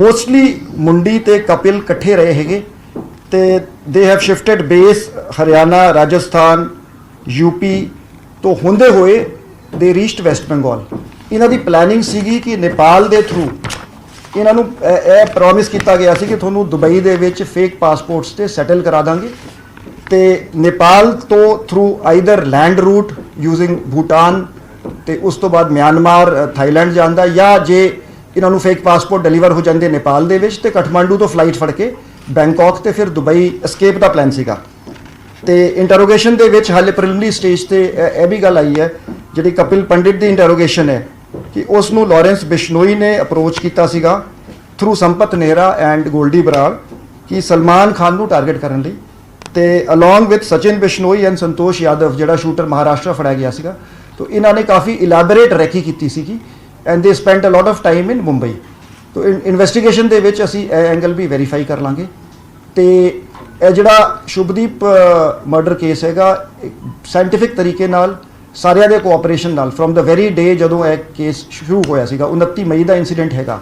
Mostly मुंडी ते कपिल कट्ठे रहे हैगे ते they have shifted base Haryana Rajasthan UP तो होंदे होए दे रीच्ड वैस्ट बंगाल। इन्हां दी प्लैनिंग सीगी कि नेपाल दे थ्रू इन्हां नूं प्रॉमिस किया गया सी कि तुहानूं दुबई दे विच फेक पासपोर्ट्स ते सैटल करा दांगे ते नेपाल तो through either land route using Bhutan ते उस तो बाद म्यांमार थाईलैंड जांदा या जे इन्होंने फेक पासपोर्ट डिलीवर हो जाते नेपाल दे विच ते काठमांडू तो फ्लाइट फड़ के बैंकॉक ते फिर दुबई एस्केप का प्लान सीगा। ते इंटरोगेशन दे विच हाले प्रिलिमिनरी स्टेज ते यह भी गल आई है जिहड़ी कपिल पंडित की इंटरोगेशन है कि उसनूं लॉरेंस बिश्नोई ने अप्रोच किया सीगा थ्रू संपत नेहरा एंड गोल्डी बराड़ कि सलमान खान नूं टारगेट करन लई ते along with Sachin Bishnoi and Santosh Yadav जिहड़ा शूटर महाराष्ट्र फड़िया गया सीगा। तो इन्होंने काफ़ी इलैबोरेट रैकी की सीगी and they spent a lot of time in Mumbai. तो इन्वेस्टिगेशन दे विच असी एंगल भी वेरीफाई कर लांगे ते जिहड़ा शुभदीप मर्डर केस हैगा साइंटिफिक तरीके नाल सारिਆਂ ਦੇ कोऑपरेशन नाल फ्रॉम द वेरी डे जदों यह केस शुरू होया सीगा 29 मई का इंसीडेंट हैगा।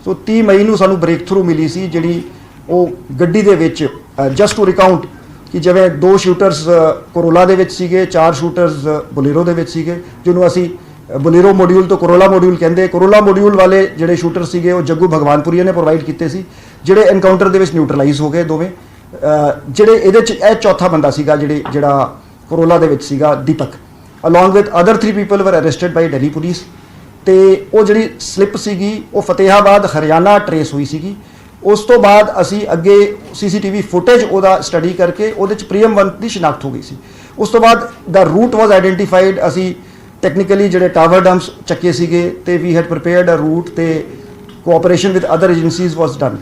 सो 30 मई नूं सानूं ब्रेक थ्रू मिली सी जिहड़ी ਉਹ ਗੱਡੀ ਦੇ ਵਿੱਚ जस्ट टू रिकाउंट कि जिवें 2 शूटर्स कोरोला ਦੇ ਵਿੱਚ ਸੀਗੇ 4 शूटर्स बोलेरो ਦੇ ਵਿੱਚ ਸੀਗੇ ਜਿਹਨੂੰ ਅਸੀਂ बोलेरो मॉड्यूल तो कोरोला मॉड्यूल कहते। कोरोला मॉड्यूल वाले जोड़े शूटर सीगे वो जग्गू भगवानपुरी ने प्रोवाइड किए सी जोड़े एनकाउंटर के न्यूट्रलाइज हो गए दोवें जोड़े ये चौथा बंदा सीगा जिहड़ा कोरोला दे विच सीगा Deepak along with other 3 people were arrested by Delhi police. तो वो जी स्लिप सीगी वो फतेहाबाद हरियाणा ट्रेस हुई सीगी। उस तो बाद असी अगे CCTV फुटेज वो स्टडी करके वो प्रियम वंत की शिनाख्त हो गई सी। उस तो बाद द रूट वॉज आइडेंटिफाइड असी टैक्नीकली जोड़े टावर डंप्स चक्के सीगे ते we had prepared a route ते cooperation with other agencies was done.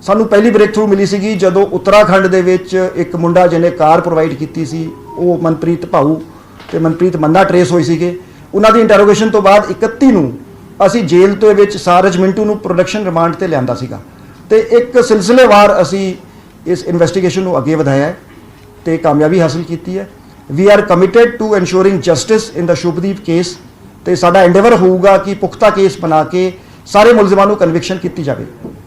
सानू पहली ब्रेक थ्रू मिली सीगी जदों उत्तराखंड दे विच एक मुंडा जिन्हें कार प्रोवाइड की सी वो मनप्रीत भाऊ ते मनप्रीत मन्ना ट्रेस होई सीगे। उन्हां दी इंटरोगेशन तो बाद 31 नूं असी जेल तो विच सारज मिंटू नूं प्रोडक्शन रिमांड ते लिआंदा सीगा ते एक सिलसिलेवार असी इस इन्वेस्टिगेशन नूं अगे वधाया ते कामयाबी हासिल की है। We are committed to ensuring justice in the Shubhdeep case तो साडा एंडेवर होगा कि पुख्ता केस बना के सारे मुलजिमां नूं कन्विक्शन की जाए।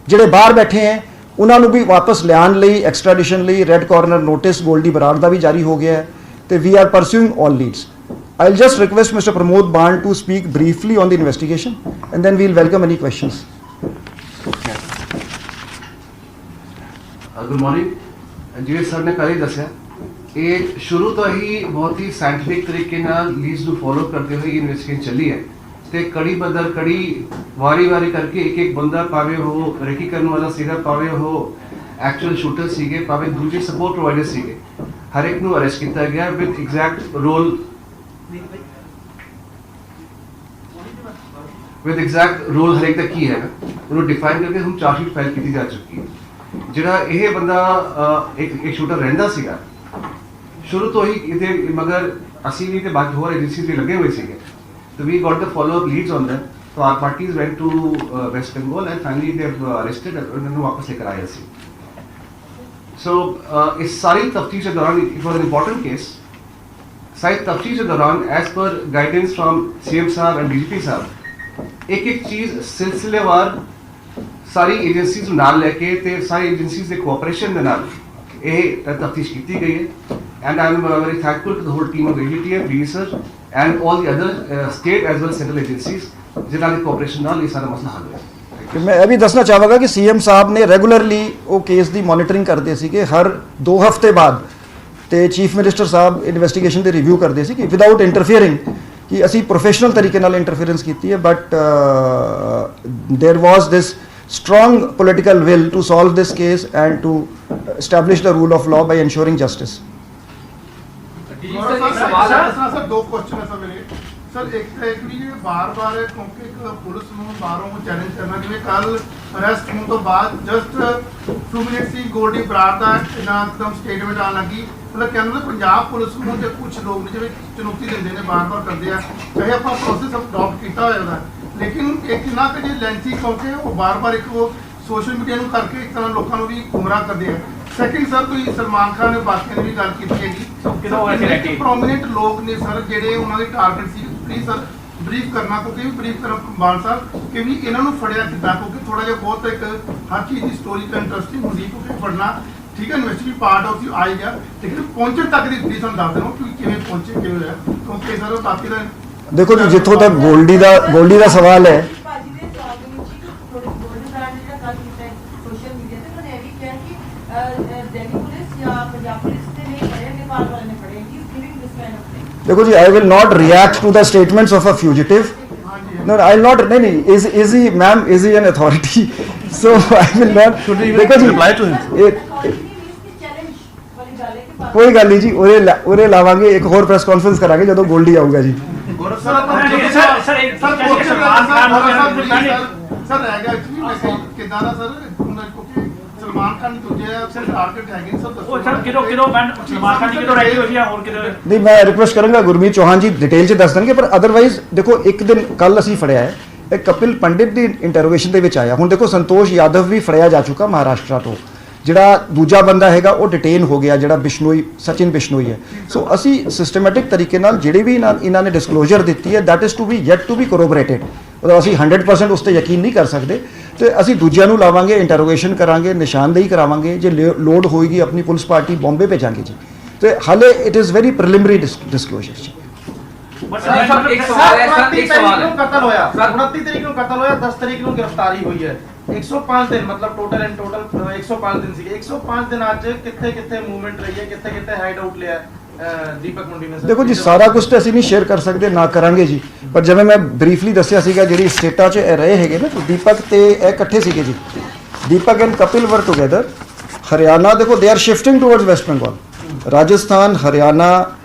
जिहड़े बाहर बैठे हैं उन्होंने भी वापस लियान लई एक्सट्राडिशन लई red corner notice Goldy Brar का भी जारी हो गया है तो we are pursuing all leads. I will just request mister Pramod Ban to speak briefly on the investigation and then we will welcome any questions. Good morning. जिवें सर ने कल ही दस्या ये शुरू तो ही बहुत ही साइंटिफिक तरीके लीड्स नूं फॉलो करते हुए इन्वेस्टिगेशन चली है तो कड़ी बदर कड़ी वारी वारी करके एक एक बंदा पावे हो रेकी करने वाला सीगा पावे हो एक्चुअल शूटर सीगे पावे दूसरे सपोर्ट प्रोवाइडर सीगे हर एक नूं अरेस्ट किया गया विद एग्जैक्ट रोल हर एक दा की है उन्होंने डिफाइन करके हम चार्जशीट फाइल की जा चुकी है। जिहड़ा यह बंदा एक शूटर रहिंदा सीगा शुरू तो ही इधे मगर असी भी ते बाकी होर एजेंसी भी लगे हुए सीगे तो we got the follow up leads on that. तो our parties went to West Bengal and finally they have arrested उन्होंने वापस लेकर आए सी। सो इस सारी तफ्तीश के दौरान it was an important case. सारी तफ्तीश के दौरान as per guidance from CM साहब एंड DGP साहब एक एक चीज़ सिलसिलेवार सारी एजेंसीज नाल लेके ते सारी एजेंसीज के कोऑपरेशन के नाल तफ्तीश की गई है and I am very thankful to the whole team of the AGTF, DSR and all the other state as well central agencies जिन्होंने कोऑपरेशन नाल ये सारा मसला हल होया। मैं यह भी दसना चाहूँगा कि CM साहब ने रेगुलरली वो केस की मॉनिटरिंग करते सी कि हर 2 हफ्ते बाद तो चीफ मिनिस्टर साहब इन्वेस्टिगेशन के रिव्यू करते सी कि विदाउट इंटरफेयरिंग कि असी प्रोफेशनल तरीके नाल इंटरफेरेंस की है but there was this strong political will to solve this case and to establish the rule of law by ensuring justice. Sir 2 question है सर मेरे। सर एक भी बार-बार क्योंकि पुलिस ਨੂੰ ਬਾਹਰੋਂ ਚੈलेंज ਕਰਨਾ ਜਿਵੇਂ ਕੱਲ ਅਰੈਸਟ ਹੋਣ ਤੋਂ ਬਾਅਦ ਜਸਟ 2 ਮਿੰਟਸ ਹੀ ਗੋਲਡੀ ਬਰਾੜ ਦਾ ਇੱਕਦਮ ਸਟੇਟਮੈਂਟ ਆਉਣ ਲੱਗੀ मतलब ਕਹਿੰਦੇ ਪੰਜਾਬ ਪੁਲਿਸ ਨੂੰ ਜੇ ਕੁਝ ਲੋਕ ਨੇ ਜਿਵੇਂ ਚੁਣੌਤੀ ਦਿੰਦੇ ਨੇ ਬਾਰ-ਬਾਰ ਕਰਦੇ ਆ ਚਾਹੇ ਆਪਾਂ ਪ੍ਰੋਸੈਸ ਅਡਾਪਟ ਕੀਤਾ ਹੋਇਆ ਉਹਦਾ ਲੇਕਿਨ ਇੱਕ ਨਾ ਕਿ ਜੇ ਲੈਂਥੀ ਕਿਉਂਕਿ ਉਹ ਬਾਰ-ਬਾਰ ਇੱਕ ਉਹ ਸੋਸ਼ਲ ਮੀਡੀਆ ਨੂੰ ਕਰਕੇ ਇੱਕ ਤਰ੍ਹਾਂ ਲੋਕਾਂ ਨੂੰ ਵੀ ਗੁੰਮਰਾਹ ਕਰਦੇ ਆ। ਸੈਕਿੰਡ ਸਰ ਤੁਸੀਂ ਸਲਮਾਨ ਖਾਨ ਨੇ ਬਾਕੀਆਂ ਨੇ ਵੀ ਗੱਲ ਕੀਤੀ ਹੈਗੀ ਪ੍ਰੋਮਿਨੈਂਟ ਲੋਕ ਨੇ ਸਰ ਜਿਹੜੇ ਉਹਨਾਂ ਦੇ target C please sir brief ਕਰਨਾ ਕਿਉਂਕਿ ਵੀ ਬਰੀਫ ਕਰਨ ਬਾਲ ਸਾਹਿਬ ਕਿ ਵੀ ਇਹਨਾਂ ਨੂੰ ਫੜਿਆ ਕਿੱਦਾਂ ਕਿਉਂਕਿ ਥੋੜਾ ਜਿਹਾ ਬਹੁਤ ਇੱਕ ਹਰ ਚੀਜ਼ ਦੀ ਸਟੋਰੀ ਤਾਂ ਇੰਟਰਸਟਿੰਗ ਹੁੰਦੀ ਕਿਉਂਕਿ ਫੜਨਾ ਠੀਕ ਹੈ ਇਨਵੈਸਟੀਗੇਟਿਵ ਪਾਰਟ ਆਫ ਦੀ ਆਈ ਗਿਆ ਲੇਕਿਨ ਪਹੁੰਚਣ ਤੱਕ ਦੀ ਤੁਸੀਂ ਸਾਨੂੰ ਦੱਸ ਦੇਣਾ ਕਿ ਕਿਵੇਂ ਪਹੁੰਚੇ ਕਿਵੇਂ ਹੋਇਆ ਕਿਉਂਕਿ ਸਰ ਉਹ ਬਾਕੀ ਦਾ ਦੇਖੋ ਜੀ ਜਿੱਥੋਂ ਤੱਕ ਗੋਲਡੀ ਦਾ ਸਵਾਲ ਹੈ ਭਾਜੀ ਦੇ ਸਵਾਲ ਦੇ ਵਿੱਚ ਥੋੜੀ ਗੋਲਡ ਬ੍ਰਾਂਡ ਜਿਹੜਾ ਗੱਲ ਕੀਤਾ ਹੈ ਸੋਸ਼ਲ ਮੀਡੀਆ ਤੇ ਉਹਨੇ ਇਹ ਵੀ ਕਿਹਾ ਕਿ ਦਿੱਲੀ ਪੁਲਿਸ ਜਾਂ ਪੰਜਾਬ ਪੁਲਿਸ ਤੇ ਨਹੀਂ ਫੜਿਆ ਨੇਪਾਲ ਵਾਲੇ ਨੇ ਫੜਿਆ ਹੀ giving this kind of thing ਦੇਖੋ ਜੀ I will not react to the statements of a fugitive No, I will not. नहीं, is he, ma'am? Is he an authority? So I will not. Should we देखो जी, reply to him? Challenge ਵਾਲੀ ਗੱਲ ਹੈ ਕਿ कोई गल नहीं जी उरे लावांगे एक और प्रेस कॉन्फ्रेंस करांगे ਜਦੋਂ ਗੋਲਡੀ ਆਊਗਾ ਜੀ ਗੌਰਵ ਸਰ ਸਰ ਰਹਿ ਗਿਆ ਐਕਚੁਅਲੀ ਮੈਂ ਕਿਦਾਂ ਦਾ ਸਰ ਕਿਉਂਕਿ ਸਲਮਾਨ ਖਾਨ ਦੂਜੇ ਸਰ ਟਾਰਗੇਟ ਹੈਗੇ ਸਰ ਦੱਸੋ ਉਹ ਸਰ ਕਿਦੋਂ ਮੈਂ ਸਲਮਾਨ ਖਾਨ ਦੀ ਕਿਦੋਂ ਰੈਡੀ ਹੋਈ ਆ ਹੋਰ ਕਿਦੋਂ ਨਹੀਂ ਮੈਂ ਰਿਕੁਐਸਟ ਕਰਾਂਗਾ ਗੁਰਮੀਤ ਚੌਹਾਨ ਜੀ ਡਿਟੇਲ 'ਚ ਦੱਸ ਦੇਣਗੇ ਪਰ ਅਦਰਵਾਈਜ਼ ਦੇਖੋ ਇੱਕ ਦਿਨ ਕੱਲ ਅਸੀਂ ਫੜਿਆ ਹੈ ਇਹ ਕਪਿਲ ਪੰਡਿਤ ਦੀ ਇੰਟਰੋਗੇਸ਼ਨ ਦੇ ਵਿੱਚ ਆਇਆ ਹੁਣ ਦੇਖੋ ਸੰਤੋਸ਼ ਯਾਦਵ ਵੀ ਫੜਿਆ ਜਾ ਚੁੱਕਾ ਮਹਾਰਾਸ਼ਟਰ ਤੋਂ ਜਿਹੜਾ ਦੂਜਾ ਬੰਦਾ ਹੈਗਾ ਉਹ ਡਿਟੇਨ ਹੋ ਗਿਆ ਜਿਹੜਾ ਬਿਸ਼ਨੋਈ ਸਚਿਨ ਬਿਸ਼ਨੋਈ ਹੈ ਸੋ ਅਸੀਂ ਸਿਸਟਮੈਟਿਕ ਤਰੀਕੇ ਨਾਲ ਜਿਹੜੇ ਵੀ ਇਹਨਾਂ ਨੇ ਡਿਸਕਲੋਜ਼ਰ ਦਿੱਤੀ ਹੈ that is to be yet to be corroborated ਮਤਲਬ ਅਸੀਂ 100% ਉਸ ਤੇ ਯਕੀਨ ਨਹੀਂ ਕਰ ਸਕਦੇ ਤੇ ਅਸੀਂ ਦੂਜਿਆਂ ਨੂੰ ਲਾਵਾਂਗੇ ਇੰਟਰੋਗੇਸ਼ਨ ਕਰਾਂਗੇ ਨਿਸ਼ਾਨਦੇਹੀ ਕਰਾਵਾਂਗੇ ਜੇ ਲੋਡ ਹੋਏਗੀ ਆਪਣੀ ਪੁਲਿਸ ਪਾਰਟੀ ਬੰਬੇ ਭੇਜਾਂਗੇ ਜੀ ਤੇ ਹਾਲੇ it is very preliminary disclosure ਜੀ ਸਰ ਇੱਕ ਸਵਾਲ ਹੈ ਸਰ ਇੱਕ ਸਵਾਲ ਹੈ ਕਤਲ ਹੋਇਆ ਸਰ 29 ਤਰੀਕ ਨੂੰ ਕਤਲ ਹੋਇਆ 10 ਤਰੀਕ ਨੂੰ ਗ੍ਰਿਫਤਾਰੀ ਹੋਈ ਹੈ 105 ਦਿਨ ਮਤਲਬ ਟੋਟਲ 105 ਦਿਨ ਸੀਗੇ 105 ਦਿਨ ਅੱਜ ਕਿੱਥੇ ਮੂਵਮੈਂਟ ਰਹੀ ਹੈ ਕਿੱਥੇ ਹਾਈਡ ਆਊਟ ਲਿਆ ਦੀਪਕ ਮੁੰਡੀ ਨੇ ਦੇਖੋ ਜੀ ਸਾਰਾ ਕੁਝ ਤੇ ਅਸੀਂ ਨਹੀਂ ਸ਼ੇਅਰ ਕਰ ਸਕਦੇ ਨਾ ਕਰਾਂਗੇ ਜੀ ਪਰ ਜਿਵੇਂ ਮੈਂ ਬਰੀਫਲੀ ਦੱਸਿਆ ਸੀਗਾ ਜਿਹੜੀ ਸਟੇਟਾਂ 'ਚ ਇਹ ਰਹੇ ਹੈਗੇ ਨਾ ਦੀਪਕ ਤੇ ਇਹ ਇਕੱਠੇ ਸੀਗੇ ਜੀ ਦੀਪਕ ਐਂਡ ਕਪਿਲ ਵਰ ਟੁਗੇਦਰ ਹਰਿਆਣਾ ਦੇਖੋ they are shifting towards West Bengal Rajasthan Haryana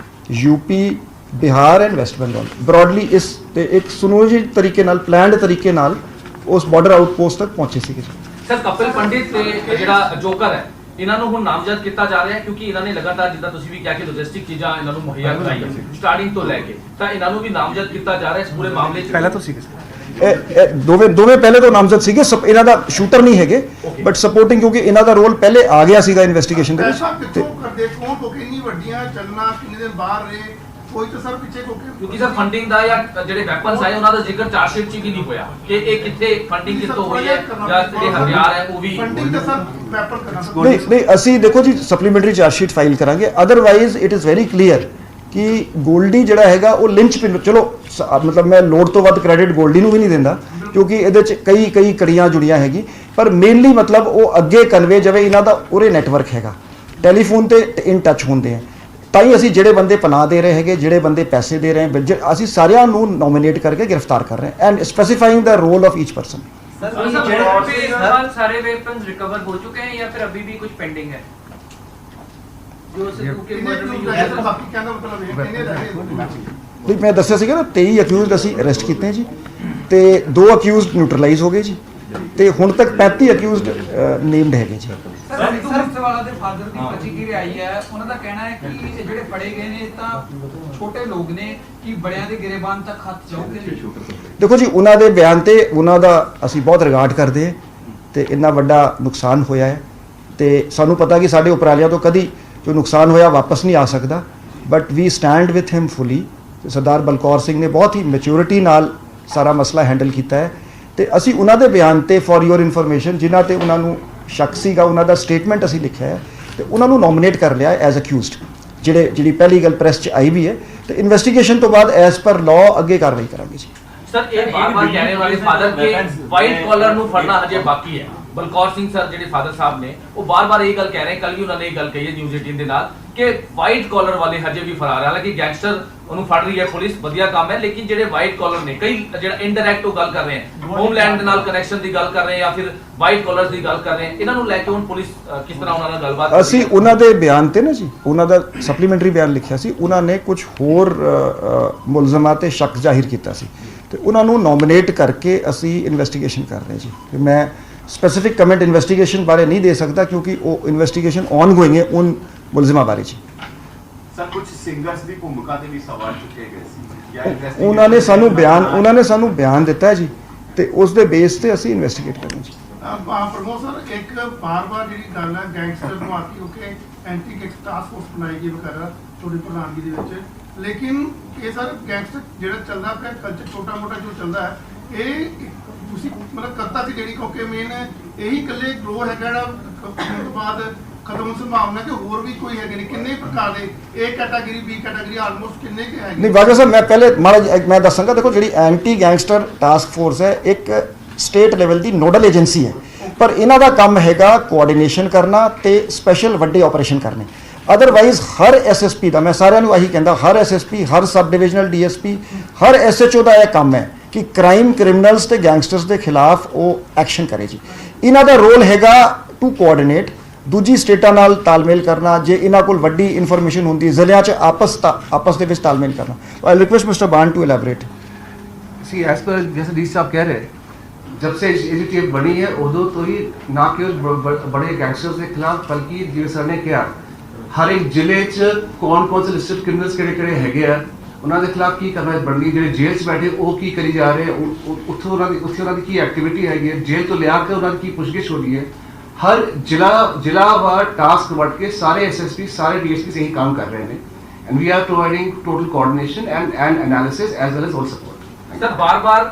UP Bihar and West Bengal broadly ਇਸ ਤੇ ਇੱਕ ਸੁਨੋਜੀ ਤਰੀਕੇ ਨਾਲ ਪਲਾਨਡ ਤਰੀਕੇ ਨਾਲ ਉਸ ਬਾਰਡਰ ਆਊਟਪੋਸਟ ਤੱਕ ਪਹੁੰਚੇ ਸੀਗੇ ਸਰ ਕਪਿਲ ਪੰਡਿਤ ਤੇ ਜਿਹੜਾ ਜੋਕਰ ਹੈ ਇਹਨਾਂ ਨੂੰ ਹੁਣ ਨਾਮਜ਼ਦ ਕੀਤਾ ਜਾ ਰਿਹਾ ਹੈ ਕਿਉਂਕਿ ਇਹਨਾਂ ਨੇ ਲਗਾਤਾਰ ਜਿੱਦਾਂ ਤੁਸੀਂ ਵੀ ਕਿਹਾ ਕਿ ਲੌਜਿਸਟਿਕ ਚੀਜ਼ਾਂ ਇਹਨਾਂ ਨੂੰ ਮੁਹੱਈਆ ਕਰਾਈਆਂ ਸਟਾਰਟਿੰਗ ਤੋਂ ਲੈ ਕੇ ਤਾਂ ਇਹਨਾਂ ਨੂੰ ਵੀ ਨਾਮਜ਼ਦ ਕੀਤਾ ਜਾ ਰਿਹਾ ਇਸ ਪੂਰੇ ਮਾਮਲੇ 'ਚ ਪਹਿਲਾਂ ਤੋਂ ਸੀ ਇਹ ਦੋਵੇਂ ਪਹਿਲੇ ਤੋਂ ਨਾਮਜ਼ਦ ਸੀਗੇ ਇਹਨਾਂ ਦਾ ਸ਼ੂਟਰ ਨਹੀਂ ਹੈਗੇ ਬਟ ਸਪੋਰਟਿੰਗ ਕਿਉਂਕਿ ਇਹਨਾਂ ਦਾ ਰੋਲ ਪਹਿਲੇ ਆ ਗਿਆ ਸੀਗਾ ਇਨਵੈਸਟੀਗੇਸ਼ਨ ਦੇ ਵਿੱਚ ਐਸਾ ਕਿੱਥੋਂ ਕਰਦੇ ਕੌਣ ਕਿਉਂਕਿ ਇੰਨੀ ਵੱਡੀਆਂ ਚੱਲਣਾ ਕਿੰਨੇ ਦਿਨ ਬਾਹਰ ਰਹੇ ਕੋਈ ਤਾਂ ਸਰ ਪਿੱਛੇ ਕਿਉਂਕਿ ਸਰ ਫੰਡਿੰਗ ਦਾ ਜਾਂ ਜਿਹੜੇ ਵੈਪਨਸ ਆਏ ਉਹਨਾਂ ਦਾ ਜ਼ਿਕਰ ਚਾਰਜਸ਼ੀਟ 'ਚ ਵੀ ਨਹੀਂ ਹੋਇਆ ਕਿ ਇਹ ਕਿੱਥੇ ਫੰਡਿੰਗ ਕਿੱਥੋਂ ਹੋਈ ਹੈ ਜਾਂ ਜਿਹੜੇ ਹਥਿਆਰ ਹੈ ਉਹ ਵੀ ਫੰਡਿੰਗ ਤਾਂ ਸਰ ਵੈਪਨ ਕਰਨਾ ਨਹੀਂ ਅਸੀਂ ਦੇਖੋ ਜੀ ਸਪਲੀਮੈਂਟਰੀ ਚਾਰਜਸ਼ੀਟ ਫਾਈਲ ਕਰਾਂਗੇ otherwise it is very clear ਕਿ ਗੋਲਡੀ ਜਿਹੜਾ ਹੈਗਾ ਉਹ ਲਿੰਚ ਪਿਨ ਚਲੋ ਮਤਲਬ ਮੈਂ ਲੋਡ ਤੋਂ ਵੱਧ ਕ੍ਰੈਡਿਟ ਗੋਲਡੀ ਨੂੰ ਵੀ ਨਹੀਂ ਦਿੰਦਾ ਕਿਉਂਕਿ ਇਹਦੇ 'ਚ ਕਈ ਕੜੀਆਂ ਜੁੜੀਆਂ ਹੈਗੀ ਪਰ ਮੇਨਲੀ ਮਤਲਬ ਉਹ ਅੱਗੇ ਕਨਵੇ ਜਿਵੇਂ ਇਹਨਾਂ ਦਾ ਉਰੇ ਨੈਟਵਰਕ ਹੈਗਾ ਟੈਲੀਫੋਨ ਤੇ ਇਨ ਟੱਚ ਹੁੰਦੇ ਆ ਤਾਂ ਹੀ ਅਸੀਂ ਜਿਹੜੇ ਬੰਦੇ ਪਨਾਹ ਦੇ ਰਹੇ ਹੈਗੇ ਜਿਹੜੇ ਬੰਦੇ ਪੈਸੇ ਦੇ ਰਹੇ ਅਸੀਂ ਸਾਰਿਆਂ ਨੂੰ ਨੋਮੀਨੇਟ ਕਰਕੇ ਗ੍ਰਿਫਤਾਰ ਕਰ ਰਹੇ ਹਾਂ and specifying the role of each person सारे वेपन्स रिकवर हो चुके हैं या फिर अभी भी कुछ पेंडिंग है जो के मर्डर में यूज ਬਾਕੀ ਕਹਿੰਦਾ ਮਤਲਬ ਇਹ ਇਹਨੇ ਰਹੇ ਵੀ ਮੈਂ ਦੱਸਿਆ ਸੀਗਾ ਨਾ 23 ਅਕਿਊਜ਼ਡ ਅਸੀਂ ਅਰੈਸਟ ਕੀਤੇ ਜੀ ਤੇ 2 ਅਕਿਊਜ਼ਡ ਨਿਊਟਰਲਾਈਜ਼ ਹੋ ਗਏ ਜੀ ਤੇ ਹੁਣ ਤੱਕ 35 ਅਕਿਊਜ਼ਡ ਨੇਮਡ ਹੈਗੇ ਜੀ ਸਰ ਸਿੱਧੂ ਵਾਲਾ ਦੇ ਫਾਦਰ ਦੀ ਪ੍ਰਤੀਕਿਰਿਆ ਆਈ ਹੈ ਉਹਨਾਂ ਦਾ ਕਹਿਣਾ ਹੈ ਕਿ ਇਹ ਜਿਹੜੇ ਫੜੇ ਗਏ ਨੇ ਤਾਂ ਛੋਟੇ ਲੋਕ ਨੇ ਕਿ ਬੜਿਆਂ ਦੇ ਗਿਰੇਬਾਨ ਤੱਕ ਹੱਥ ਜਾਊਗੇ ਦੇਖੋ ਜੀ ਉਹਨਾਂ ਦੇ ਬਿਆਨ ਤੇ ਉਹਨਾਂ ਦਾ ਅਸੀਂ ਬਹੁਤ ਰਿਗਾਰਡ ਕਰਦੇ ਹਾਂ ਤੇ ਇੰਨਾ ਵੱਡਾ ਨੁਕਸਾਨ ਹੋਇਆ ਹੈ ਤੇ ਸਾਨੂੰ ਪਤਾ ਕਿ ਸਾਡੇ ਉਪਰਾਲਿਆਂ ਤੋਂ ਕਦੀ ਜੋ ਨੁਕਸਾਨ ਹੋਇਆ ਵਾਪਸ ਨਹੀਂ ਆ ਸਕਦਾ but we stand with him fully Sardar Balkaur Singh ਨੇ ਬਹੁਤ ਹੀ ਮੈਚੁਰਿਟੀ ਨਾਲ ਸਾਰਾ ਮਸਲਾ ਹੈਂਡਲ ਕੀਤਾ ਹੈ ਤੇ ਅਸੀਂ ਉਹਨਾਂ ਦੇ ਬਿਆਨ ਤੇ ਫॉर ਯੋਰ ਇਨਫੋਰਮੇਸ਼ਨ ਜਿਨ੍ਹਾਂ ਤੇ ਉਹਨਾਂ ਨੂੰ ਸ਼ੱਕ ਸੀਗਾ ਉਹਨਾਂ ਦਾ ਸਟੇਟਮੈਂਟ ਅਸੀਂ ਲਿਖਿਆ ਹੈ ਤੇ ਉਹਨਾਂ ਨੂੰ ਨੋਮੀਨੇਟ ਕਰ ਲਿਆ ਐਜ਼ ਅਕਿਊਜ਼ਡ ਜਿਹੜੀ ਪਹਿਲੀ ਗੱਲ ਪ੍ਰੈਸ 'ਚ ਆਈ ਵੀ ਹੈ ਤੇ ਇਨਵੈਸਟੀਗੇਸ਼ਨ ਤੋਂ ਬਾਅਦ ਐਜ਼ ਪਰ ਲਾਅ ਅੱਗੇ ਕਾਰਵਾਈ ਕਰਾਂਗੇ ਜੀ ਸਰ ਇਹ ਬਾਰ-ਬਾਰ ਕਹਿ ਰਹੇ ਵਾਲੇ ਫਾਦਰ ਕੇ ਵਾਈਟ ਕਾਲਰ ਨੂੰ ਫੜਨਾ ਹਜੇ ਬਾਕੀ ਹੈ ਬਲਕੌਰ ਸਿੰਘ ਸਰ ਜਿਹੜੇ ਫਾਦਰ ਸਾਹਿਬ ਨੇ ਉਹ ਬਾਰ-ਬਾਰ ਇਹ ਗੱਲ ਕਹਿ ਰਹੇ ਕੱਲ ਵੀ ਉਹਨਾਂ ਨੇ ਇਹ ਗੱਲ ਕਹੀ ਹੈ ਨਿਊਜ਼ 18 ਦੇ ਨਾਲ ਕਿ ਵਾਈਟ ਕਾਲਰ ਵਾਲੇ ਹਜੇ ਵੀ ਫਰਾਰ ਹੈ ਹਾਲਾਂਕਿ ਗੈਂਗਸਟਰ ਉਹਨੂੰ ਫੜ ਰਹੀ ਹੈ ਪੁਲਿਸ ਵਧੀਆ ਕੰਮ ਹੈ ਲੇਕਿਨ ਜਿਹੜੇ ਵਾਈਟ ਕਾਲਰ ਨੇ ਕਈ ਜਿਹੜਾ ਇਨਡਾਇਰੈਕਟ ਉਹ ਗੱਲ ਕਰ ਰਹੇ ਹੈ ਹੋਮਲੈਂਡ ਦੇ ਨਾਲ ਕਨੈਕਸ਼ਨ ਦੀ ਗੱਲ ਕਰ ਰਹੇ ਜਾਂ ਫਿਰ ਵਾਈਟ ਕਾਲਰਸ ਦੀ ਗੱਲ ਕਰ ਰਹੇ ਇਹਨਾਂ ਨੂੰ ਲੈ ਕੇ ਹੁਣ ਪੁਲਿਸ ਕਿਸ ਤਰ੍ਹਾਂ ਉਹਨਾਂ ਨਾਲ ਗੱਲਬਾਤ ਅਸੀਂ ਉਹਨਾਂ ਦੇ ਬਿਆਨ ਤੇ ਨਾ ਜੀ ਉਹਨਾਂ ਦਾ ਸਪਲੀਮੈਂਟਰੀ ਬਿਆਨ ਲਿਖਿਆ ਸੀ ਉਹਨਾਂ ਨੇ ਕੁਝ ਹੋਰ ਮੁਲਜ਼ਮਾਂ ਤੇ ਸ਼ੱਕ ਜ਼ਾਹਿਰ ਕੀਤਾ ਸੀ ਤੇ ਉਹਨਾਂ ਨੂੰ ਨੋਮੀਨੇਟ ਕਰਕੇ ਅਸੀਂ ਇਨਵੈਸਟੀਗੇਸ਼ਨ ਕਰ ਰਹੇ ਜੀ ਤੇ ਮੈਂ ਸਪੈਸੀਫਿਕ ਕਮੈਂਟ ਇਨਵੈਸਟੀਗੇਸ਼ਨ ਬਾਰੇ ਨਹੀਂ ਦੇ ਸਕਦਾ ਕਿਉਂਕਿ ਉਹ ਇਨਵੈਸਟੀਗੇਸ਼ਨ ਆਨਗੋਇੰਗ ਹੈ ਉਨ ਮੁਲਜ਼ਮਾਂ ਬਾਰੇ ਜੀ ਸਰ ਕੁਝ ਸਿੰਗਰਸ ਦੀ ਭੂਮਿਕਾ ਤੇ ਵੀ ਸਵਾਲ ਚੁੱਕੇ ਗਏ ਸੀ ਉਹਨਾਂ ਨੇ ਸਾਨੂੰ ਬਿਆਨ ਦਿੱਤਾ ਹੈ ਜੀ ਤੇ ਉਸ ਦੇ ਬੇਸ ਤੇ ਅਸੀਂ ਇਨਵੈਸਟੀਗੇਟ ਕਰਾਂਗੇ ਜੀ ਪ੍ਰਮੋਦ ਸਰ ਇੱਕ ਬਾਰ-ਬਾਰ ਜਿਹੜੀ ਗੱਲ ਹੈ ਗੈਂਗਸਟਰ ਨੂੰ ਆਤੀ ਹੋ ਕੇ ਐਂਟੀ ਗੈਂਗਸਟਰ ਟਾਸਕ ਫੋਰਸ ਬਣਾਈ ਗਈ ਵਗੈਰਾ ਤੁਹਾਡੀ ਪ੍ਰਧਾਨਗੀ ਦੇ ਵਿੱਚ ਲੇਕਿਨ ਇਹ ਸਰ ਗੈਂਗਸਟਰ ਜਿਹੜਾ ਚੱਲਦਾ ਪਿਆ ਕਲਚਰ ਛੋਟਾ ਮੋਟਾ ਜੋ ਚੱਲਦਾ ਹੈ ਇਹ ਤੁਸੀਂ ਮਤਲਬ ਕਰਤਾ ਸੀ ਜਿਹੜੀ ਕਿਉਂਕਿ ਮੇਨ ਇਹੀ ਇਕੱਲੇ ਗਰੋ ਹੈਗਾ ਜਿਹੜਾ ਹੋਣ ਤੋਂ ਬਾਅਦ ਖਤਮ ਹੋਣ ਦੀ ਸੰਭਾਵਨਾ ਕਿ ਹੋਰ ਵੀ ਕੋਈ ਹੈਗੇ ਨੇ ਕਿੰਨੇ ਪ੍ਰਕਾਰ ਦੇ A category B category almost ਕਿੰਨੇ ਕੇ ਹੈਗੇ ਨਹੀਂ ਬਾਜਵਾ ਸਾਹਿਬ, ਮੈਂ ਪਹਿਲੇ ਮਾੜਾ ਮੈਂ ਦੱਸਾਂਗਾ। ਦੇਖੋ ਜਿਹੜੀ ਐਂਟੀ ਗੈਂਗਸਟਰ ਟਾਸਕ ਫੋਰਸ ਹੈ ਇੱਕ ਸਟੇਟ ਲੈਵਲ ਦੀ ਨੋਡਲ ਏਜੰਸੀ ਹੈ, ਪਰ ਇਹਨਾਂ ਦਾ ਕੰਮ ਹੈਗਾ ਕੋਆਰਡੀਨੇਸ਼ਨ ਕਰਨਾ ਤੇ ਸਪੈਸ਼ਲ ਵੱਡੇ ਆਪਰੇਸ਼ਨ ਕਰਨੇ। ਅਦਰਵਾਈਜ਼ ਹਰ ਐਸਐਸਪੀ ਦਾ, ਮੈਂ ਸਾਰਿਆਂ ਨੂੰ ਇਹੀ ਕਹਿੰਦਾ, ਹਰ ਐਸਐਸਪੀ, ਹਰ ਸਬ ਡਿਵੀਜ਼ਨਲ ਡੀਐਸਪੀ, ਹਰ ਐਸਐਚਓ ਦਾ ਇਹ ਕੰਮ ਹੈ ਕਿ ਕ੍ਰਾਈਮ ਕ੍ਰਿਮੀਨਲਸ ਤੇ ਗੈਂਗਸਟਰਸ ਦੇ ਖਿਲਾਫ ਉਹ ਐਕਸ਼ਨ ਕਰੇ ਜੀ। ਇਹਨਾਂ ਦਾ ਰੋਲ ਹੈਗਾ ਟੂ ਕੋਆਰਡੀਨੇਟ, ਦੂਜੀ ਸਟੇਟਾਂ ਨਾਲ ਤਾਲਮੇਲ ਕਰਨਾ, ਜੇ ਇਹਨਾਂ ਕੋਲ ਵੱਡੀ ਇਨਫੋਰਮੇਸ਼ਨ ਹੁੰਦੀ ਜ਼ਿਲ੍ਹਿਆਂ 'ਚ ਆਪਸ ਦੇ ਵਿੱਚ ਤਾਲਮੇਲ ਕਰਨਾ। I request mister Ban to elaborate. C as per जैसे डी साहब कह रहे हैं, जब से ये टीम बनी है उदो तो ही ना केवल बड़े गैंगस्टर्स के खिलाफ बल्कि जिवें सर ने कहा हर एक जिले च कौन कौन से लिस्टेड क्रिमिनल्स किहड़े हैगे आ उन्हां दे खिलाफ की करना बननी, जिहड़े जेल च बैठे वो की करी जा रहे हैं, उत्थे उन्हां दी की एक्टिविटी हैगी है, जेल तो लिया के उन्हां दी की पुछगिछ हो रही है। हर जिला व टास्क बढ़ के सारे एसएसपी सारे डीएसपी यही काम कर रहे हैं and we are providing total coordination and analysis as well as all support. Sir बार-बार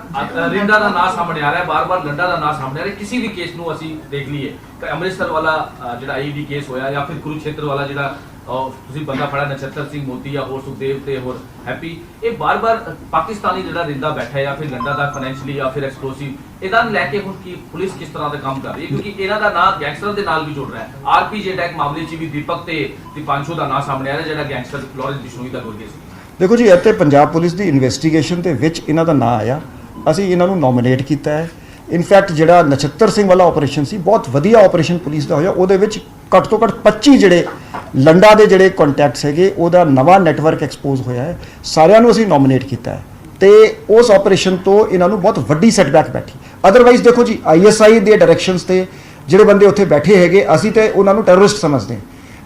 रिंदा ਦਾ ਨਾਂ ਸਾਹਮਣੇ ਆ ਰਿਹਾ, ਬਾਰ-ਬਾਰ ਲੰਡਾ ਦਾ ਨਾਂ ਸਾਹਮਣੇ ਆ ਰਿਹਾ। ਕਿਸੇ ਵੀ ਕੇਸ ਨੂੰ ਅਸੀਂ ਦੇਖ ਲਈਏ ਕਿ ਅੰਮ੍ਰਿਤਸਰ ਵਾਲਾ ਜਿਹੜਾ ਆਈਡੀ ਕੇਸ ਹੋਇਆ ਜਾਂ ਫਿਰ ਕੁਰੂਕਸ਼ੇਤਰ ਵਾਲਾ ਜਿਹੜਾ ਤੁਸੀਂ ਬੰਦਾ ਫੜਿਆ ਨਛੱਤਰ ਸਿੰਘ ਮੋਦੀ ਜਾਂ ਹੋਰ ਸੁਖਦੇਵ ਤੇ ਹੋਰ ਹੈਪੀ, ਇਹ ਬਾਰ-ਬਾਰ ਪਾਕਿਸਤਾਨੀ ਜਿਹੜਾ ਰਿੰਦਾ ਬੈਠਾ ਜਾਂ ਫਿਰ ਲੰਡਾ ਦਾ ਫਾਈਨੈਂਸ਼ੀਅਲੀ ਜਾਂ ਫਿਰ ਐਕਸਪਲੋਸਿਵ, ਇਹਦਾ ਲੈ ਕੇ ਹੁਣ ਕੀ ਪੁਲਿਸ ਕਿਸ ਤਰ੍ਹਾਂ ਦਾ ਕੰਮ ਕਰ ਰਹੀ ਹੈ? ਕਿਉਂਕਿ ਇਹਨਾਂ ਦਾ ਨਾਂ ਗੈਂਗਸਟਰ ਦੇ ਨਾਲ ਵੀ ਜੁੜ ਰਿਹਾ ਹੈ। ਆਰਪੀਜੀ ਅਟੈਕ ਮਾਮਲੇ 'ਚ ਵੀ ਦੀਪਕ ਤੇ ਦੀਪਾਂਸ਼ੂ ਦਾ ਨਾਂ ਸਾਹਮਣੇ ਆ ਰਿਹਾ, ਜਿਹੜਾ ਗੈਂਗਸਟਰ ਫਲੋਰੈਂਸ ਬਿਸ਼ਨੋਈ ਦਾ ਗੁਰਗੇ ਸੀ। ਦੇਖੋ ਜੀ, ਇੱਥੇ ਪੰਜਾਬ ਪੁਲਿਸ ਦੀ ਇਨਵੈਸਟੀਗੇਸ਼ਨ ਦੇ ਵਿੱਚ ਇਹਨਾਂ ਦਾ ਨਾਂ ਆਇਆ, ਅਸੀਂ ਇਹਨਾਂ ਨੂੰ ਨੋਮੀਨੇਟ ਕੀਤਾ ਹੈ। ਇਨਫੈਕਟ ਜਿਹੜਾ ਨਛੱਤਰ ਸਿੰਘ ਵਾਲਾ ਆਪਰੇਸ਼ਨ ਸੀ ਬਹੁਤ ਵਧੀਆ ਆਪਰੇਸ਼ਨ ਪੁਲਿਸ ਦਾ ਹੋਇਆ, ਉਹਦੇ ਵਿੱਚ ਘੱਟ ਤੋਂ ਘੱਟ 25 ਜਿਹੜੇ ਲੰਡਾ ਦੇ ਜਿਹੜੇ ਕੰਟੈਕਟਸ ਹੈਗੇ ਉਹਦਾ ਨਵਾਂ ਨੈਟਵਰਕ ਐਕਸਪੋਜ਼ ਹੋਇਆ ਹੈ, ਸਾਰਿਆਂ ਨੂੰ ਅਸੀਂ ਨੋਮੀਨੇਟ ਕੀਤਾ ਹੈ ਤੇ ਉਸ ਆਪਰੇਸ਼ਨ ਤੋਂ ਇਹਨਾਂ ਨੂੰ ਬਹੁਤ ਵੱਡੀ ਸੈਟਬੈਕ ਬੈਠੀ। ਅਦਰਵਾਈਜ਼ ਦੇਖੋ ਜੀ, ISI ਦੇ ਡਾਇਰੈਕਸ਼ਨਸ ਤੇ ਜਿਹੜੇ ਬੰਦੇ ਉੱਥੇ ਬੈਠੇ ਹੈਗੇ ਅਸੀਂ ਤੇ ਉਹਨਾਂ ਨੂੰ ਟੈਰਰਿਸਟ ਸਮਝਦੇ,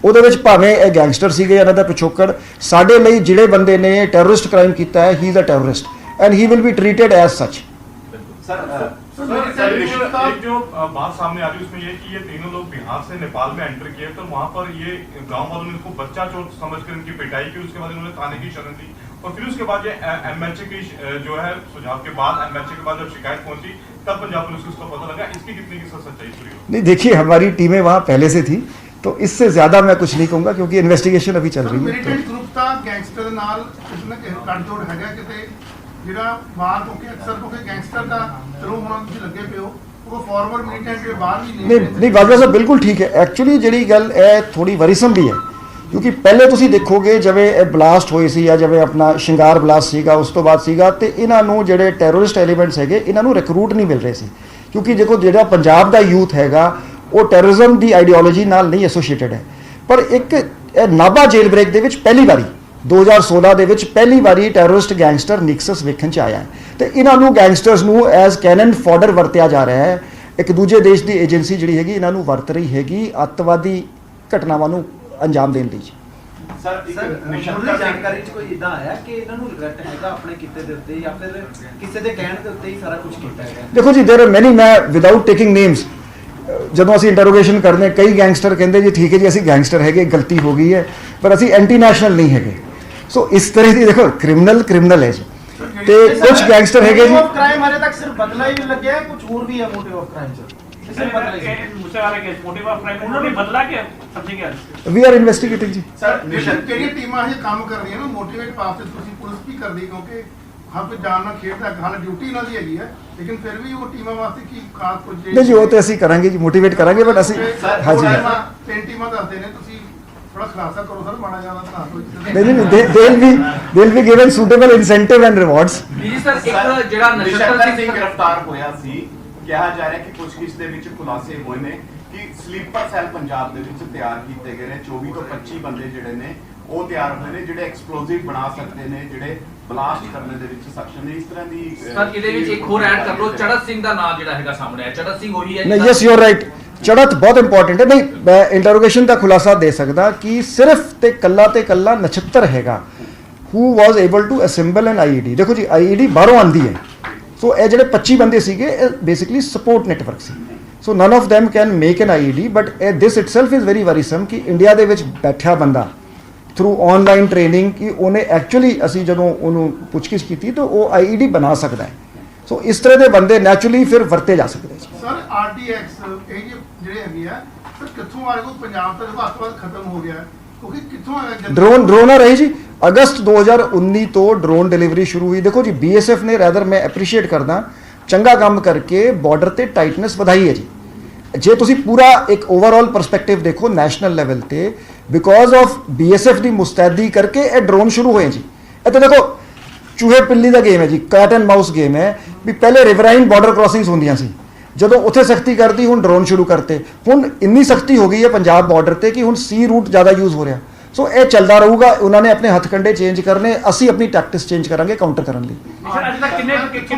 ਉਹਦੇ ਵਿੱਚ ਭਾਵੇਂ ਇਹ ਗੈਂਗਸਟਰ ਸੀਗੇ, ਇਹਨਾਂ ਦਾ ਪਿਛੋਕੜ, ਸਾਡੇ ਲਈ ਜਿਹੜੇ ਬੰਦੇ ਨੇ ਟੈਰਰਿਸਟ ਕ੍ਰਾਈਮ ਕੀਤਾ ਹੈ he is a terrorist and he will be treated as such. Sir एक जो बात सामने आ रही है उसमें ये कि ये तीनों लोग बिहार से नेपाल में एंटर किए, तो वहां पर ये गांव वालों ने इनको बच्चा चोर समझकर इनकी पिटाई की, उसके बाद इन्होंने थाने की शरण ली और फिर उसके बाद ये MHA की जो है सुझाव के बाद MHA के बाद जब शिकायत पहुंची तब पंजाब पुलिस को उसका पता लगा। इसकी कितनी की सच्चाई पूरी हो? नहीं देखिए, हमारी टीमें वहाँ पहले से थी तो इससे ज़्यादा मैं कुछ नहीं कहूँगा क्योंकि इन्वेस्टिगेशन अभी चल रही है। ਮਿਲੀਟੈਂਟ ਗਰੁੱਪ ਦਾ ਗੈਂਗਸਟਰ ਦੇ ਨਾਲ ਕਿਸੇ ਨਾ ਕਿਸੇ ਕੱਟਜੋੜ ਹੈਗਾ ਕਿਤੇ ਜਿਹੜਾ ਬਾਹਰ ਕਿਉਂਕਿ ਅਕਸਰ ਕਿਉਂਕਿ ਗੈਂਗਸਟਰ ਦਾ ਚਲੋ ਹੁਣ ਤੁਸੀਂ ਲੱਗੇ ਪਿਓ ਉਹ ਫਾਰਮਰ ਮਿਲੀਟੈਂਟ ਦੇ ਬਾਹਰ ਵੀ नहीं बाजवा साहब बिल्कुल ठीक है। एक्चुअली ਜਿਹੜੀ ਗੱਲ ਇਹ ਥੋੜੀ ਵਰੀਸਮ ਵੀ ਹੈ ਕਿਉਂਕਿ ਪਹਿਲੇ ਤੁਸੀਂ ਦੇਖੋਗੇ ਜਿਵੇਂ ਇਹ ਬਲਾਸਟ ਹੋਈ ਸੀ ਜਾਂ ਜਿਵੇਂ ਆਪਣਾ ਸ਼ਿੰਗਾਰ ਬਲਾਸਟ ਸੀਗਾ ਉਸ ਤੋਂ ਬਾਅਦ ਸੀਗਾ ਤੇ ਇਹਨਾਂ ਨੂੰ ਜਿਹੜੇ ਟੈਰਰਿਸਟ ਐਲੀਮੈਂਟਸ ਹੈਗੇ ਇਹਨਾਂ ਨੂੰ ਰਿਕਰੂਟ ਨਹੀਂ ਮਿਲ ਰਹੇ ਸੀ ਕਿਉਂਕਿ ਦੇਖੋ ਜਿਹੜਾ ਪੰਜਾਬ ਦਾ ਯੂਥ ਹੈਗਾ ਉਹ ਟੈਰਰਿਜ਼ਮ ਦੀ ਆਈਡੀਓਲੋਜੀ ਨਾਲ ਨਹੀਂ ਐਸੋਸੀਏਟਡ ਹੈ। ਪਰ ਇੱਕ ਨਾਭਾ ਜੇਲ ਬ੍ਰੇਕ ਦੇ ਵਿੱਚ ਪਹਿਲੀ ਵਾਰੀ 2016 ਦੇ ਵਿੱਚ ਪਹਿਲੀ ਵਾਰੀ ਟੈਰਰਿਸਟ ਗੈਂਗਸਟਰ ਨਿਕਸਸ ਵੇਖਣ 'ਚ ਆਇਆ ਹੈ ਤੇ ਇਹਨਾਂ ਨੂੰ ਗੈਂਗਸਟਰਸ ਨੂੰ ਐਜ਼ ਕੈਨਨ ਫੋਡਰ ਵਰਤਿਆ ਜਾ ਰਿਹਾ ਹੈ। ਇੱਕ ਦੂਜੇ ਦੇਸ਼ ਦੀ ਏਜੰਸੀ ਜਿਹੜੀ ਹੈਗੀ ਇਹਨਾਂ ਨੂੰ ਵਰਤ ਰਹੀ ਹੈਗੀ ਅੱਤਵਾਦੀ ਘਟਨਾਵਾਂ ਨੂੰ ਅੰਜਾਮ ਦੇਣ ਲਈ। ਸਰ ਨਿਸ਼ਾਨਦੀ ਜਾਣਕਾਰੀ ਚ ਕੋਈ ਇਦਾਂ ਆਇਆ ਕਿ ਇਹਨਾਂ ਨੂੰ ਰਿਗਰੈਟ ਹੈਗਾ ਆਪਣੇ ਕਿਤੇ ਦੇ ਉੱਤੇ ਜਾਂ ਫਿਰ ਕਿਸੇ ਦੇ ਕਹਿਣ ਦੇ ਉੱਤੇ ਹੀ ਸਾਰਾ ਕੁਝ ਕੀਤਾ ਹੈਗਾ? ਦੇਖੋ ਜੀ, ਦੇਰ ਆਰ ਮੈਨੀ, ਮੈਂ ਵਿਦਆਊਟ ਟੇਕਿੰਗ ਨੇਮਸ ਜਦੋਂ ਅਸੀਂ ਇੰਟਰੋਗੇਸ਼ਨ ਕਰਦੇ ਹਾਂ ਕਈ ਗੈਂਗਸਟਰ ਕਹਿੰਦੇ ਜੀ ਠੀਕ ਹੈ ਜੀ ਅਸੀਂ ਗੈਂਗਸਟਰ ਹੈਗੇ, ਗਲਤੀ ਹੋ ਗਈ ਹੈ, ਪਰ ਅਸੀਂ ਐਂਟੀ ਨੈਸ਼ਨਲ ਨਹੀਂ ਹੈਗੇ। ਸੋ ਇਸ ਤਰ੍ਹਾਂ ਦੀ ਦੇਖੋ ਕ੍ਰਿਮੀਨਲ ਹੈ ਜੀ ਤੇ ਕੁਝ ਗੈਂਗਸਟਰ ਹੈਗੇ ਜੀ। ਕ੍ਰਾਈਮ ਹਲੇ ਤੱਕ ਸਿਰਫ ਬਦਲਾ ਹੀ ਲੱਗਿਆ ਹੈ, ਕੁਝ ਹੋਰ ਵੀ ਹੈ ਮੋਟਿਵ ਆਫ ਕ੍ਰਾਈਮ ਚ? ਸਿਰਫ ਬਦਲਾ ਹੀ मुझसे वाला केस मोटिव ऑफ क्राइम उन्होंने बदला के समझे क्या? ਵੀ ਆਰ ਇਨਵੈਸਟੀਗੇਟਿੰਗ ਜੀ। ਸਰ ਜਿਹੜੀਆਂ ਟੀਮਾਂ ਇਹ ਕੰਮ ਕਰ ਰਹੀਆਂ ਨਾ ਮੋਟੀਵੇਟ ਪਾਸਤੇ ਤੁਸੀਂ ਪੁਲਿਸ ਵੀ ਕਰਦੀ ਕਿਉਂਕਿ ਹਰ ਕੋਈ ਜਾਨ ਨਾਲ ਖੇਡਦਾ ਹਾਲੇ ਡਿਊਟੀ ਇਹਨਾਂ ਦੀ ਹੈਗੀ ਹੈ ਲੇਕਿਨ ਫਿਰ ਵੀ ਉਹ ਟੀਮਾਂ ਵਾਸਤੇ ਕੀ ਖਾਸ ਕੁਝ ਨਹੀਂ ਜੀ, ਉਹ ਤੇ ਅਸੀਂ ਕਰਾਂਗੇ ਜੀ, ਮੋਟੀਵੇਟ ਕਰਾਂਗੇ, ਬਟ ਅਸੀਂ ਹਾਂਜੀ ਤਿੰਨ ਟੀਮਾਂ ਦੱਸਦੇ ਨੇ ਤੁਸੀਂ ਥੋੜਾ ਖੁਲਾਸਾ ਕਰੋ ਸਰ ਮਾੜਾ ਜਿਆਦਾ ਧਿਆਨ they will be given suitable incentive and rewards। ਜੀ ਸਰ ਇੱਕ ਜਿਹੜਾ ਨਛੱਤਰ ਸਿੰਘ ਗ੍ਰਿਫਤਾਰ ਹੋਇਆ ਸੀ, ਕਿਹਾ ਜਾ ਰਿਹਾ ਕਿ ਪੁੱਛਗਿੱਛ ਦੇ ਵਿੱਚ ਖੁਲਾਸੇ ਹੋਏ ਨੇ ਕਿ ਸਲੀਪਰ ਸੈੱਲ ਪੰਜਾਬ ਦੇ ਵਿੱਚ ਤਿਆਰ ਕੀਤੇ ਗਏ ਨੇ, 24 ਤੋਂ 25 ਬੰਦੇ ਜਿਹੜੇ ਨੇ ਉਹ ਤਿਆਰ ਹੋਏ ਨੇ ਜਿਹੜੇ ਐਕਸਪਲੋਸਿਵ ਬਣਾ ਸਕਦੇ ਨੇ, ਜਿਹੜੇ ਬਲਾਸਟ ਕਰਨ ਦੇ ਵਿੱਚ ਸક્ષਮ ਨੇ। ਇਸ ਤਰ੍ਹਾਂ ਦੀ ਸਰ ਇਹਦੇ ਵਿੱਚ ਇੱਕ ਹੋਰ ਐਡ ਕਰ ਲਓ, ਚੜਤ ਸਿੰਘ ਦਾ ਨਾਮ ਜਿਹੜਾ ਹੈਗਾ ਸਾਹਮਣੇ ਆਇਆ, ਚੜਤ ਸਿੰਘ ਉਹੀ ਹੈ ਨਹੀਂ, ਯੈਸ ਯੂ ਆਰ ਰਾਈਟ, ਚੜਤ ਬਹੁਤ ਇੰਪੋਰਟੈਂਟ ਹੈ। ਨਹੀਂ, ਮੈਂ ਇੰਟਰੋਗੇਸ਼ਨ ਦਾ ਖੁਲਾਸਾ ਦੇ ਸਕਦਾ ਕਿ ਸਿਰਫ ਤੇ ਕੱਲਾ ਨਛੱਤਰ ਹੈਗਾ who was able to assemble an IED। ਦੇਖੋ ਜੀ, IED ਬਾਹਰੋਂ ਆਂਦੀ ਹੈ, ਸੋ ਇਹ ਜਿਹੜੇ 25 ਬੰਦੇ ਸੀਗੇ ਇਹ ਬੇਸਿਕਲੀ ਸਪੋਰਟ ਨੈਟਵਰਕ ਸੀ। So none of them can make an IED, but this itself is very worrisome ਕਿ ਇੰਡੀਆ ਦੇ ਵਿੱਚ ਬੈਠਿਆ ਬੰਦਾ ਥਰੂ ਆਨਲਾਈਨ ਟ੍ਰੇਨਿੰਗ ਕਿ ਉਹਨੇ ਐਕਚੁਅਲੀ ਅਸੀਂ ਜਦੋਂ ਉਹਨੂੰ ਪੁੱਛਗਿੱਛ ਕੀਤੀ ਤਾਂ ਉਹ ਆਈਈਡੀ ਬਣਾ ਸਕਦਾ ਹੈ। ਸੋ ਇਸ ਤਰ੍ਹਾਂ ਦੇ ਬੰਦੇ ਨੈਚੁਰਲੀ ਫਿਰ ਵਰਤੇ ਜਾ ਸਕਦੇ ਜੀ। ਸਰ ਆਰਡੀਐਕਸ ਇਹ ਜਿਹੜੇ ਹੈਗੇ ਆ ਸਰ ਕਿੱਥੋਂ ਆ ਰਹੇ ਕੋ ਪੰਜਾਬ ਤੱਕ ਵੱਧ ਖਤਮ ਹੋ ਗਿਆ ਹੈ? ਕਿਉਂਕਿ ਕਿੱਥੋਂ ਆਇਆ ਡਰੋਨ ਆ ਰਹੇ ਜੀ। ਅਗਸਤ 2019 ਤੋਂ ਡਰੋਨ ਡਿਲੀਵਰੀ ਸ਼ੁਰੂ ਹੋਈ। ਦੇਖੋ ਜੀ BSF ਨੇ ਰੈਦਰ ਮੈਂ ਐਪਰੀਸ਼ੀਏਟ ਕਰਦਾ ਚੰਗਾ ਕੰਮ ਕਰਕੇ ਬਾਰਡਰ ਤੇ ਟਾਈਟਨੈਸ ਵਧਾਈ ਹੈ ਜੀ। ਜੇ ਤੁਸੀਂ ਪੂਰਾ ਇੱਕ ਓਵਰਆਲ ਪਰਸਪੈਕਟਿਵ ਦੇਖੋ ਨੈਸ਼ਨਲ ਲੈਵਲ ਤੇ ਬਿਕੋਜ਼ ਆਫ BSF ਦੀ ਮੁਸਤੈਦੀ ਕਰਕੇ ਇਹ ਡਰੋਨ ਸ਼ੁਰੂ ਹੋਏ ਜੀ। ਇਹ ਤਾਂ ਦੇਖੋ ਚੂਹੇ ਪਿੱਲੀ ਦਾ ਗੇਮ ਹੈ ਜੀ, ਕੈਟ ਐਂਡ ਮਾਊਸ ਗੇਮ ਹੈ ਵੀ ਪਹਿਲੇ ਰਿਵਰਾਈਨ ਬਾਰਡਰ ਕ੍ਰਾਸਿੰਗਸ ਹੁੰਦੀਆਂ ਸੀ, ਜਦੋਂ ਉੱਥੇ ਸਖਤੀ ਕਰਦੀ ਹੁਣ ਡਰੋਨ ਸ਼ੁਰੂ ਕਰਤੇ। ਹੁਣ ਇੰਨੀ ਸਖਤੀ ਹੋ ਗਈ ਹੈ ਪੰਜਾਬ ਬਾਰਡਰ ਤੇ ਕਿ ਹੁਣ ਸੀ ਰੂਟ ਜ਼ਿਆਦਾ ਯੂਜ਼ ਹੋ ਰਿਹਾ। ਸੋ ਇਹ ਚੱਲਦਾ ਰਹੂਗਾ। ਉਹਨਾਂ ਨੇ ਆਪਣੇ ਹੱਥਕੰਡੇ ਚੇਂਜ ਕਰਨੇ, ਅਸੀਂ ਆਪਣੀ ਟੈਕਟਿਕਸ ਚੇਂਜ ਕਰਾਂਗੇ ਕਾਊਂਟਰ ਕਰਨ ਲਈ। ਸਰ ਅੱਜ ਤੱਕ ਕਿੰਨੇ